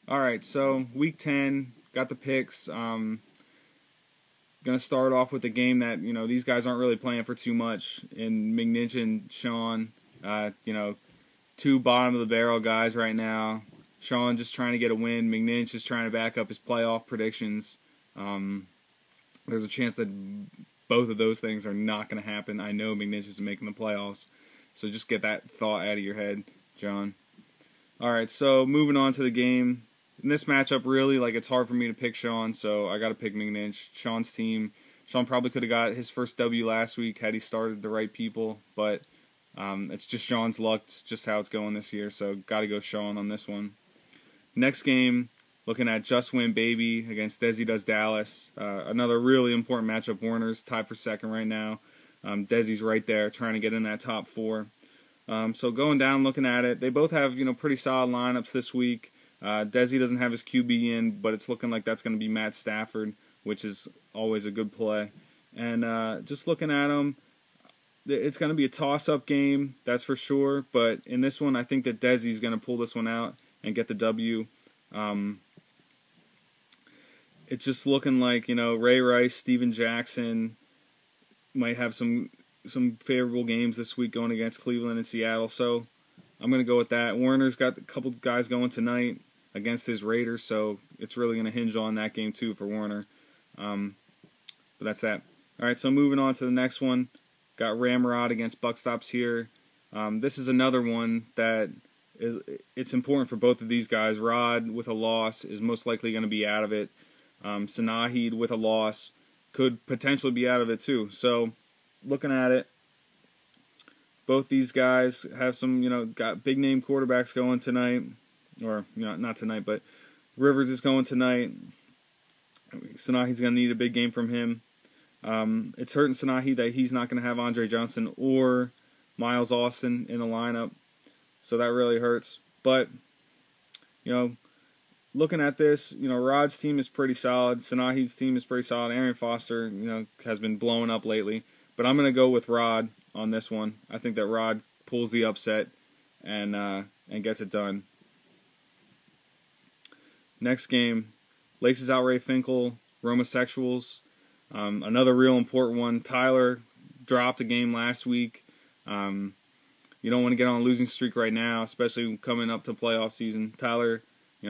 All right, so week 10, got the picks. Gonna start off with a game that these guys aren't really playing for too much. In McNinch and Sean, two bottom of the barrel guys right now. Sean just trying to get a win. McNinch is trying to back up his playoff predictions. There's a chance that both of those things are not going to happen. I know McNinch is making the playoffs, so just get that thought out of your head, John. All right, so moving on to the game. In this matchup, really, it's hard for me to pick Sean, so I got to pick McNinch. Sean's team. Sean probably could have got his first W last week had he started the right people, but it's just Sean's luck. It's just how it's going this year, so got to go Sean on this one. Next game, looking at Just Win Baby against Desi Does Dallas. Another really important matchup. Warner's tied for second right now. Desi's right there, trying to get in that top four. So going down, looking at it, they both have pretty solid lineups this week. Desi doesn't have his QB in, but it's looking like that's going to be Matt Stafford, which is always a good play. And just looking at them, it's going to be a toss-up game, that's for sure. But in this one, I think that Desi's going to pull this one out and get the W. It's just looking like Ray Rice, Steven Jackson might have some favorable games this week going against Cleveland and Seattle. So I'm going to go with that. Warner's got a couple guys going tonight against his Raiders, so it's really going to hinge on that game too for Warner. But that's that. All right, so moving on to the next one. Got Ramrod against Buckstops here. This is another one that it's important for both of these guys. Rod with a loss is most likely going to be out of it. Sanahid with a loss could potentially be out of it too. So looking at it, both these guys have some, got big name quarterbacks going tonight. Or, not tonight, but Rivers is going tonight. Sanahid's going to need a big game from him. It's hurting Sanahid that he's not going to have Andre Johnson or Miles Austin in the lineup. So that really hurts. But, looking at this, Rod's team is pretty solid. Sanahid's team is pretty solid. Arian Foster, has been blowing up lately. But I'm going to go with Rod on this one. I think that Rod pulls the upset and gets it done. Next game, Laces Out Ray Finkel, Romosexuals. Another real important one. Tyler dropped a game last week. You don't want to get on a losing streak right now, especially coming up to playoff season. Tyler,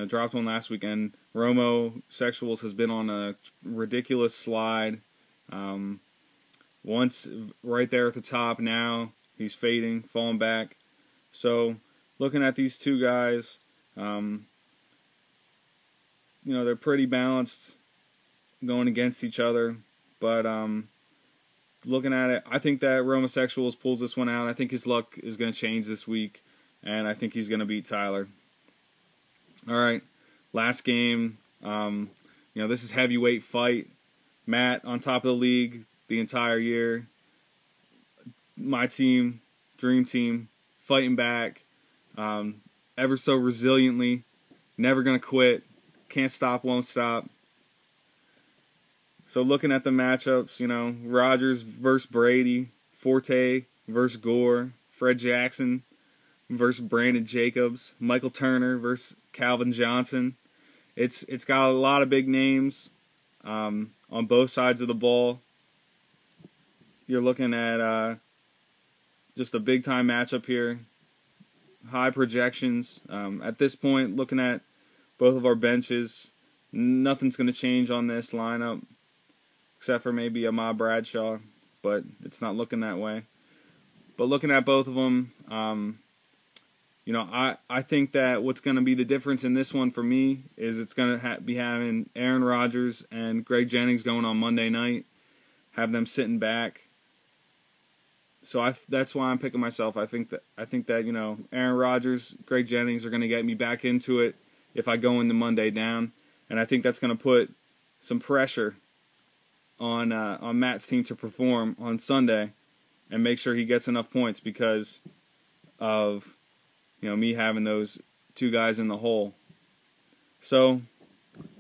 dropped one last weekend. Romosexuals has been on a ridiculous slide. Once right there at the top, now he's fading, falling back. So looking at these two guys, they're pretty balanced going against each other. But looking at it, I think that Romosexuals pulls this one out. I think his luck is going to change this week, and I think he's going to beat Tyler. All right, last game. This is heavyweight fight. Matt on top of the league the entire year. My team, dream team, fighting back, ever so resiliently, never going to quit, can't stop, won't stop. So looking at the matchups, Rodgers versus Brady, Forte versus Gore, Fred Jackson versus Brandon Jacobs, Michael Turner versus Calvin Johnson. It's got a lot of big names on both sides of the ball. You're looking at just a big-time matchup here. High projections. At this point, looking at both of our benches, nothing's going to change on this lineup, except for maybe Ahmad Bradshaw, but it's not looking that way. But looking at both of them, I think that what's going to be the difference in this one for me is it's going to be having Aaron Rodgers and Greg Jennings going on Monday night, have them sitting back. So that's why I'm picking myself. I think that Aaron Rodgers, Greg Jennings are going to get me back into it if I go into Monday down, and I think that's going to put some pressure on Matt's team to perform on Sunday and make sure he gets enough points because of me having those two guys in the hole. So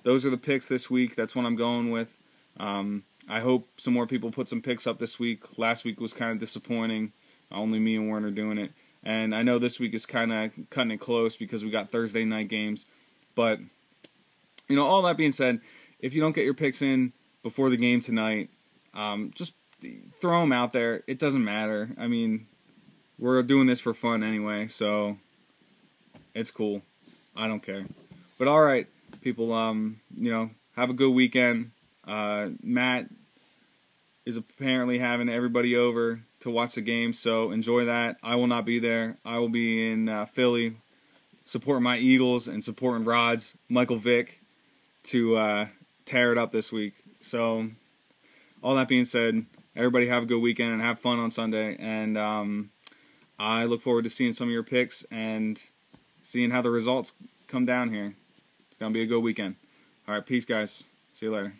those are the picks this week. That's what I'm going with. I hope some more people put some picks up this week. Last week was kind of disappointing. Only me and Warner doing it. And I know this week is kind of cutting it close because we got Thursday night games. But all that being said, if you don't get your picks in before the game tonight, just throw them out there. It doesn't matter. I mean, we're doing this for fun anyway, so it's cool. I don't care. But all right, people, have a good weekend. Matt is apparently having everybody over to watch the game, so enjoy that. I will not be there. I will be in Philly supporting my Eagles and supporting Rod's Michael Vick to tear it up this week. So all that being said, everybody have a good weekend and have fun on Sunday. And I look forward to seeing some of your picks and seeing how the results come down here. It's going to be a good weekend. All right, peace, guys. See you later.